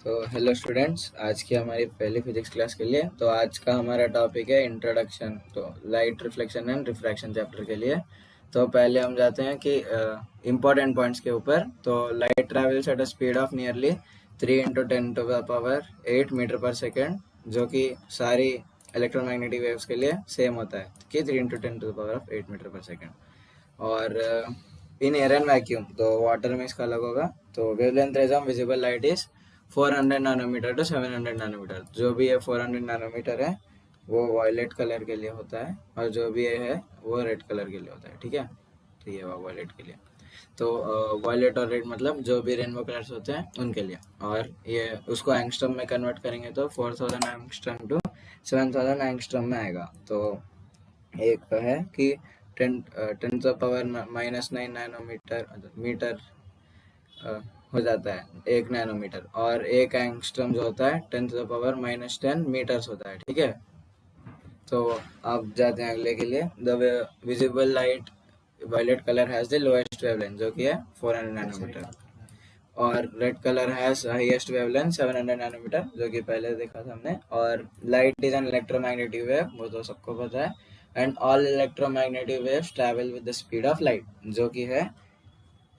तो hello students, आज की हमारी पहली फिजिक्स क्लास के लिए। तो आज का हमारा टॉपिक है इंट्रोडक्शन तो light reflection and refraction chapter के लिए। तो पहले हम जाते हैं कि इम्पोर्टेंट पॉइंट्स के ऊपर। तो light travels at a speed of nearly 3 × 10⁸ metre per second, जो कि सारी इलेक्ट्रोमैग्नेटिक वेव्स के लिए सेम होता है कि 3 × 10⁸ मीटर पर सेकेंड। और इन एयर एंड वैक्यूम, तो वाटर में इसका अलग होगा। तो wavelength range of visible light is 400 nanometre to 700 nanometre. जो भी ये 400 नैनोमीटर है वो वायलेट कलर के लिए होता है, और जो भी ये है वो रेड कलर के लिए होता है। ठीक है, तो ये हुआ वायलेट के लिए। तो वायलेट और रेड मतलब जो भी रेनबो कलर्स होते हैं उनके लिए। और ये उसको एंगस्ट्रम में कन्वर्ट करेंगे तो 4000 एंगस्ट्रम टू 7000 एंगस्ट्रम में आएगा। तो एक है कि 10⁻⁻9 नैनोमीटर मीटर हो जाता है 1 नैनोमीटर, और 1 एंगस्ट्रम जो होता है 10⁻⁻10 मीटर्स होता है। ठीक है, तो अब जाते हैं अगले के लिए। The visible light violet colour has the lowest wavelength, जो कि है 400 नैनोमीटर, और red colour has highest wavelength 700 nanometre, जो कि पहले देखा था हमने। और light is an electromagnetic wave, वो तो सबको पता है। And all electromagnetic waves travel with the speed of light, जो कि है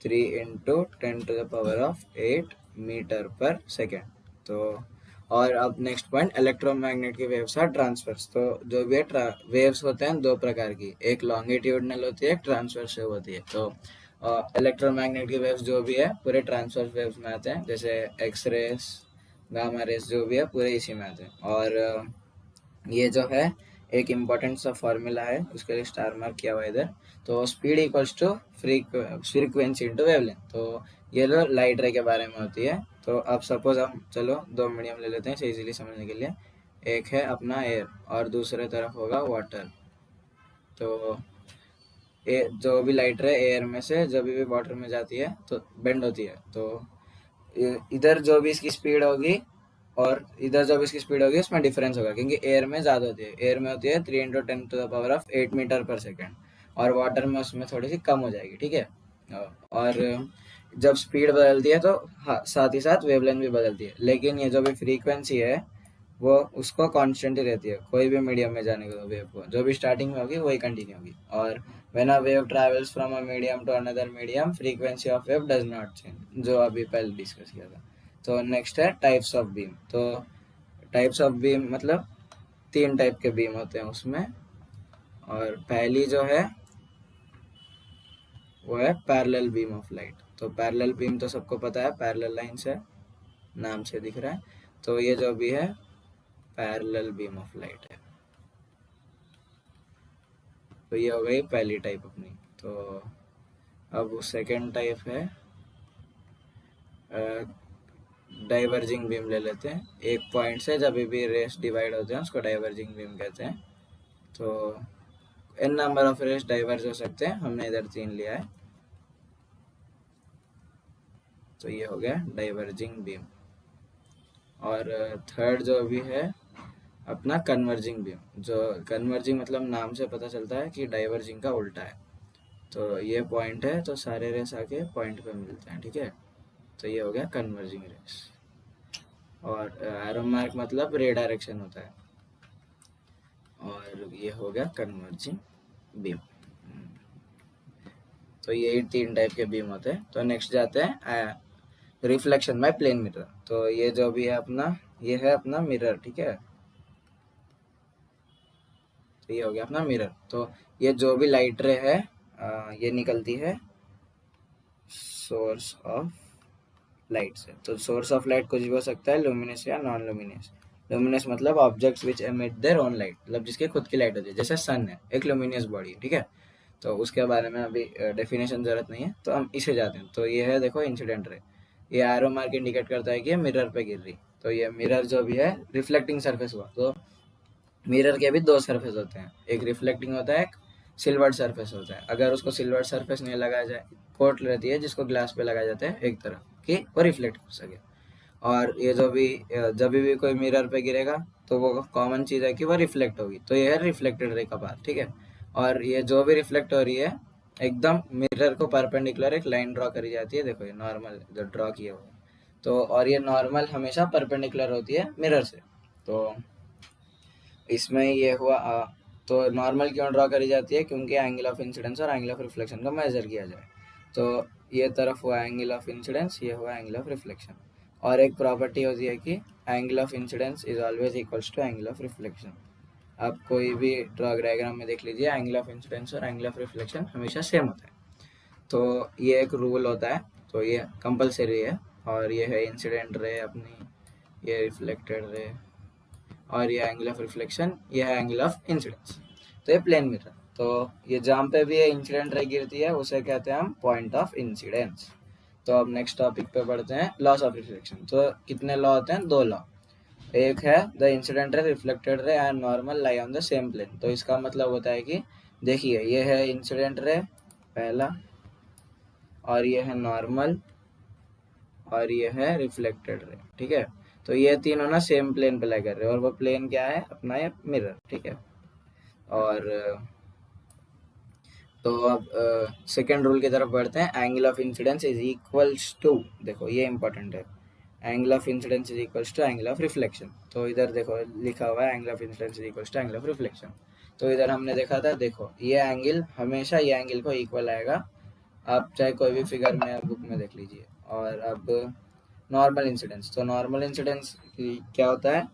3 × 10⁸ मीटर पर सेकेंड। तो और अब नेक्स्ट पॉइंट, इलेक्ट्रोमैग्नेट की वेव्स आर ट्रांसवर्स। तो जो भी है वेव्स होते हैं दो प्रकार की, एक लॉन्गिट्यूडनल होती है, एक ट्रांसवर्स वेव होती है। तो इलेक्ट्रोमैग्नेट की वेव्स जो भी है पूरे ट्रांसवर्स वेव्स में आते हैं, जैसे एक्स रेस, गामा रेस जो भी है पूरे इसी में आते हैं। और ये जो है एक इम्पॉर्टेंट सा फॉर्मूला है, उसके लिए स्टार मार्क किया हुआ है इधर। तो speed equals to frequency into wavelength. तो ये लो लाइट रे के बारे में होती है। तो अब सपोज हम चलो दो मीडियम ले लेते हैं इसे इजीली समझने के लिए। एक है अपना एयर और दूसरे तरफ होगा वाटर। तो जो भी लाइट रे एयर में से जब भी वाटर में जाती है तो बेंड होती है। तो इधर जो भी इसकी स्पीड होगी और इधर जो भी इसकी स्पीड होगी उसमें डिफरेंस होगा, क्योंकि एयर में ज़्यादा होती है। एयर में होती है 3 × 10⁸ मीटर पर सेकेंड, और वाटर में उसमें थोड़ी सी कम हो जाएगी। ठीक है, और जब स्पीड बदलती है तो हाँ साथ ही साथ वेवलेंथ भी बदलती है, लेकिन ये जो भी फ्रीक्वेंसी है वो उसको कांस्टेंट ही रहती है, कोई भी मीडियम में जाने को वेव को जो भी स्टार्टिंग में होगी वही कंटिन्यू होगी। और when a wave travels from a medium to another medium, frequency of wave does not change, जो अभी पहले डिस्कस किया था। तो नेक्स्ट है टाइप्स ऑफ बीम। तो टाइप्स ऑफ बीम मतलब 3 टाइप के बीम होते हैं उसमें। और पहली जो है वो है पैरेलल बीम ऑफ लाइट। तो पैरेलल बीम तो सबको पता है, पैरेलल लाइन से नाम से दिख रहा है। तो ये जो भी है पैरेलल बीम ऑफ लाइट है। तो ये हो गई पहली टाइप अपनी। तो अब सेकंड टाइप है डाइवर्जिंग बीम ले लेते हैं। एक पॉइंट से जब भी रेस डिवाइड होते हैं उसको डाइवर्जिंग बीम कहते हैं। तो n number of rays diverge हो सकते हैं, हमने इधर 3 लिया है। तो ये हो गया डाइवर्जिंग बीम। और थर्ड जो भी है अपना कन्वर्जिंग बीम। जो कन्वर्जिंग मतलब नाम से पता चलता है कि डाइवर्जिंग का उल्टा है। तो ये पॉइंट है तो सारे रेस आके पॉइंट पे मिलते हैं। ठीक है, तो ये हो गया कन्वर्जिंग रेस। और एरो मार्क मतलब रे डायरेक्शन होता है। और ये हो गया कन्वर्जिंग बीम। तो ये 3 टाइप के बीम होते हैं। तो नेक्स्ट जाते हैं रिफ्लेक्शन बाय प्लेन मिरर। तो ये जो भी है अपना, ये है अपना मिरर। ठीक है, तो ये हो गया अपना मिरर। तो ये जो भी लाइट रे है ये निकलती है सोर्स ऑफ लाइट से। तो सोर्स ऑफ लाइट कुछ भी हो सकता है, लुमिनस या नॉन लुमिनस। लुमिनस मतलब objects which emit their own light, मतलब जिसके खुद की लाइट होती है। जैसे सन है एक लुमिनियस बॉडी। ठीक है, तो उसके बारे में अभी डेफिनेशन ज़रूरत नहीं है, तो हम इसे जाते हैं। तो ये है देखो इंसिडेंट रे। ये एरो मार्क इंडिकेट करता है कि ये मिरर पे गिर रही। तो ये मिरर जो भी है रिफ्लेक्टिंग सरफेस हुआ। तो मिरर के भी 2 सरफेस होते हैं, एक रिफ्लेक्टिंग होता है, एक सिल्वर्ड सरफेस होता है। अगर उसको सिल्वर्ड सरफेस नहीं लगाया जाए, कोट रहती है जिसको ग्लास पे लगाया जाता है एक तरफ कि वो रिफ्लेक्ट कर सके। और ये जो भी जब भी कोई मिरर पे गिरेगा तो वो कॉमन चीज़ है कि वो रिफ्लेक्ट होगी। तो ये है रिफ्लेक्टेड रे का पार्ट। ठीक है, और ये जो भी रिफ्लेक्ट हो रही है एकदम मिरर को परपेंडिकुलर एक लाइन ड्रॉ करी जाती है। देखो ये नॉर्मल जो ड्रॉ किया हुआ है। तो और ये नॉर्मल हमेशा परपेंडिकुलर होती है मिरर से। तो इसमें ये हुआ तो नॉर्मल क्यों ड्रॉ करी जाती है, क्योंकि एंगल ऑफ इंसिडेंस और एंगल ऑफ रिफ्लेक्शन को मेजर किया जाए। तो ये तरफ हुआ एंगल ऑफ इंसिडेंस, ये हुआ एंगल ऑफ रिफ्लेक्शन। और एक प्रॉपर्टी होती है कि angle of incidence is always equals to angle of reflection. आप कोई भी ड्रॉ डायग्राम में देख लीजिए, एंगल ऑफ इंसिडेंस और एंगल ऑफ रिफ्लेक्शन हमेशा सेम होता है। तो ये एक रूल होता है, तो ये कंपलसरी है। और ये है इंसिडेंट रे अपनी, ये रिफ्लेक्टेड रे, और ये एंगल ऑफ रिफ्लेक्शन, ये है एंगल ऑफ इंसिडेंस। तो ये प्लेन मिरर, तो ये जहाँ पे भी ये इंसिडेंट रे गिरती है उसे कहते हैं हम पॉइंट ऑफ इंसिडेंस। तो अब नेक्स्ट टॉपिक पे बढ़ते हैं, लॉस ऑफ रिफ्लेक्शन। तो कितने लॉ होते हैं, 2 लॉ। एक है the incident ray, reflected ray and normal lie on the same plane. तो इसका मतलब होता है कि देखिए ये है इंसिडेंट रे पहला, और ये है नॉर्मल, और ये है रिफ्लेक्टेड रे, ठीक है। तो ये तीनों ना सेम प्लेन पे लाई कर रहे हैं, और वो प्लेन क्या है अपना, ये मिरर, ठीक है। और तो अब सेकेंड रूल की तरफ बढ़ते हैं, angle of incidence is equals to, देखो ये इंपॉर्टेंट है, angle of incidence is equals to angle of reflection. तो इधर देखो लिखा हुआ है angle of incidence is equals to angle of reflection. तो इधर हमने देखा था, देखो ये एंगल हमेशा ये एंगल को इक्वल आएगा, आप चाहे कोई भी फिगर में बुक में देख लीजिए। और अब नॉर्मल इंसिडेंस, तो नॉर्मल इंसिडेंस क्या होता है,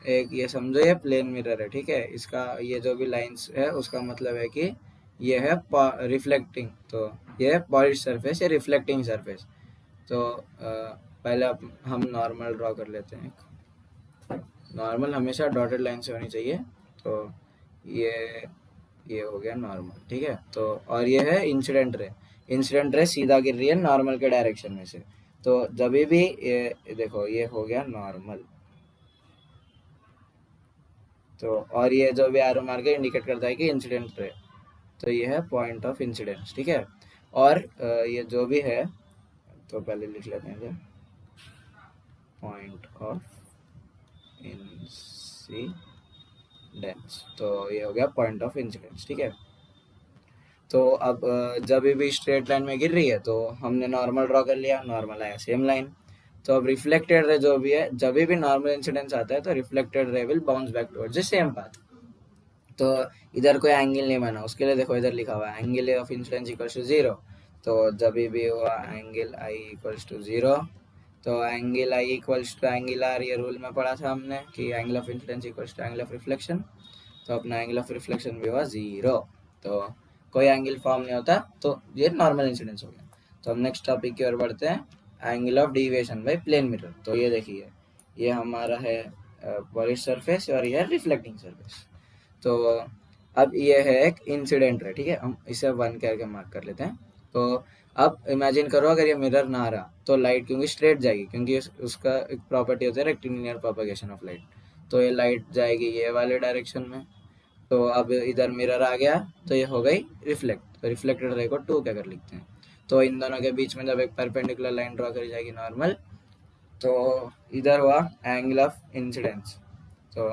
एक ये समझो ये प्लेन मिरर है, ठीक है। इसका ये जो भी लाइंस है उसका मतलब है कि ये है रिफ्लेक्टिंग, तो ये पॉलिश सरफेस या रिफ्लेक्टिंग सरफेस। तो पहले हम नॉर्मल ड्रॉ कर लेते हैं। नॉर्मल हमेशा डॉटेड लाइन से होनी चाहिए। तो ये हो गया नॉर्मल, ठीक है। तो और ये है इंसिडेंट रे, इंसिडेंट रे सीधा गिर रही है नॉर्मल के डायरेक्शन में से। तो जब भी ये देखो ये हो गया नॉर्मल, तो और ये जो भी एरो मार के इंडिकेट करता है कि इंसिडेंट रे, तो ये है पॉइंट ऑफ इंसिडेंस, ठीक है। और ये जो भी है, तो पहले लिख लेते हैं पॉइंट ऑफ इंसिडेंस, तो ये हो गया पॉइंट ऑफ इंसिडेंस, ठीक है। तो अब जब भी स्ट्रेट लाइन में गिर रही है तो हमने नॉर्मल ड्रॉ कर लिया, नॉर्मल आया सेम लाइन। तो अब रिफ्लेक्टेड रे जो भी है, जब भी नॉर्मल इंसिडेंस आता है तो reflected ray will bounce back towards the same path. तो इधर कोई एंगल नहीं बना, उसके लिए देखो इधर लिखा हुआ है angle of incidence equals to 0। तो जब भी हुआ एंगल आई इक्वल्स टू 0, तो angle I equals to angle R, ये रूल में पढ़ा था हमने कि angle of incidence equals to angle of reflection. तो अपना एंगल ऑफ रिफ्लेक्शन भी हुआ 0। तो कोई एंगल फॉर्म नहीं होता, तो ये नॉर्मल इंसिडेंस हो गया। तो हम नेक्स्ट टॉपिक की ओर बढ़ते हैं, angle of deviation by plane mirror. तो ये देखिए ये हमारा है पॉलिश सरफेस और ये है रिफ्लेक्टिंग सरफेस। तो अब ये है एक इंसिडेंट रे, ठीक है, हम इसे 1 करके मार्क कर लेते हैं। तो अब इमेजिन करो अगर ये मिरर ना रहा तो लाइट क्योंकि स्ट्रेट जाएगी, क्योंकि उसका एक प्रॉपर्टी होता है रेक्टिलिनियर प्रोपगेशन ऑफ लाइट। तो ये लाइट जाएगी ये वाले डायरेक्शन में। तो अब इधर मिरर आ गया तो ये हो गई रिफ्लेक्ट, तो रिफ्लेक्टेड रे को 2 क्या कर लिखते हैं। तो इन दोनों के बीच में जब एक परपेंडिकुलर लाइन ड्रॉ करी जाएगी नॉर्मल, तो इधर हुआ एंगल ऑफ इंसिडेंस। तो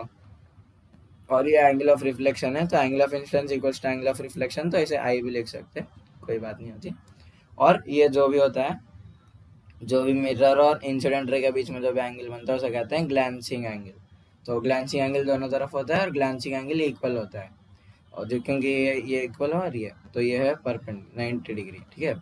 और ये एंगल ऑफ रिफ्लेक्शन है, तो angle of incidence equals to angle of reflection, तो इसे आई भी लिख सकते हैं, कोई बात नहीं होती। और ये जो भी होता है, जो भी मिरर और इंसिडेंट रे के बीच में जो भी एंगल बनता है उसे कहते हैं ग्लैंसिंग एंगल। तो ग्लैंसिंग एंगल दोनों तरफ होता है और ग्लैंसिंग एंगल इक्वल होता है। और जो क्योंकि ये इक्वल हो रही है तो ये है परपेंडिकुलर 90 डिग्री, ठीक है।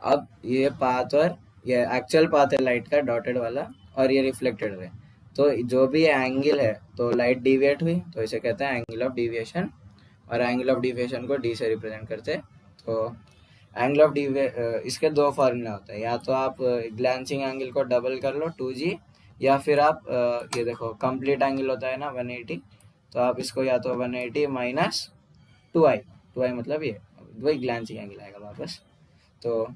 अब ये पाथ और ये एक्चुअल पाथ है लाइट का डॉटेड वाला, और ये रिफ्लेक्टेड रे। तो जो भी एंगल है तो लाइट डिविएट हुई तो इसे कहते हैं एंगल ऑफ डिविएशन, और एंगल ऑफ डिविएशन को डी से रिप्रेजेंट करते हैं। तो एंगल ऑफ इसके 2 फार्मूला होते हैं, या तो आप ग्लैंसिंग एंगल को डबल कर लो 2g, या फिर आप ये देखो कंप्लीट एंगल होता है ना 180, तो आप इसको या तो 180 माइनस 2i, 2i मतलब ये वही ग्लैंसिंग एंगल आएगा वापस। तो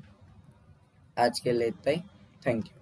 आज के लिए इतना ही, थैंक यू।